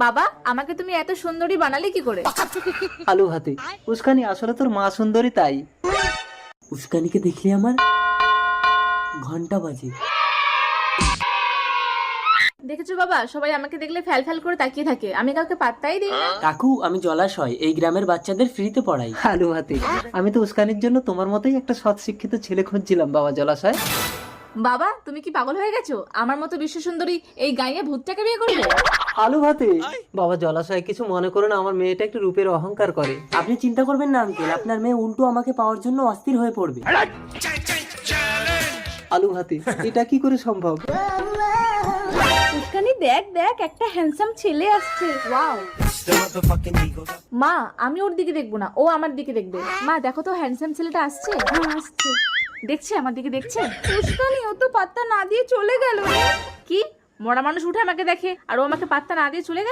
বাবা, আমাকে তুমি এত সুন্দরী বানালে কি করে? আলু ভাতে। উস্কানি, আসলে তোর মা সুন্দরী তাই। উস্কানিকে দেখলে আমার ঘন্টা বাজে। দেখেছো বাবা, সবাই আমাকে দেখলে ফ্যাল ফ্যাল করে তাকিয়ে থাকে, আমি কাউকে পাত্তাই দিই না। কাকু, আমি জলাশয় এই গ্রামের বাচ্চাদের ফ্রিতে পড়াই। আলু ভাতে। আমি তো উস্কানির জন্য তোমার মতোই একটা সৎ শিক্ষিত ছেলে খুঁজছিলাম বাবা জলাশয়। বাবা, তুমি কি পাগল হয়ে গেছো? আমার মতো বিশ্ব সুন্দরী এই গাইয়ে ভূতটাকে বিয়ে করবে? আলু ভাতে। বাবা জলাশয়, কিছু মনে করো না, আমার মেয়েটা একটু রূপের অহংকার করে। আপনি চিন্তা করবেন না আঙ্কেল, আপনার মেয়ে উল্টো আমাকে পাওয়ার জন্য অস্থির হয়ে পড়বে। আলু ভাতে, এটা কি করে সম্ভব? উস্কানি, দেখ দেখ, একটা হ্যান্ডসাম ছেলে আসছে। ওয়াও। মা, আমি ওর দিকে দেখবো না, ও আমার দিকে দেখবে। মা দেখো তো, হ্যান্ডসাম ছেলেটা আসছে। হ্যাঁ আসছে। দেখছে, আমার দিকে দেখছে। উস্কানি, ও তো পাত্তা না দিয়ে চলে গেল। কি? মরা মানুষ উঠে আমাকে দেখে আর ও আমাকে পাত্তা না দিয়ে চলে গেল?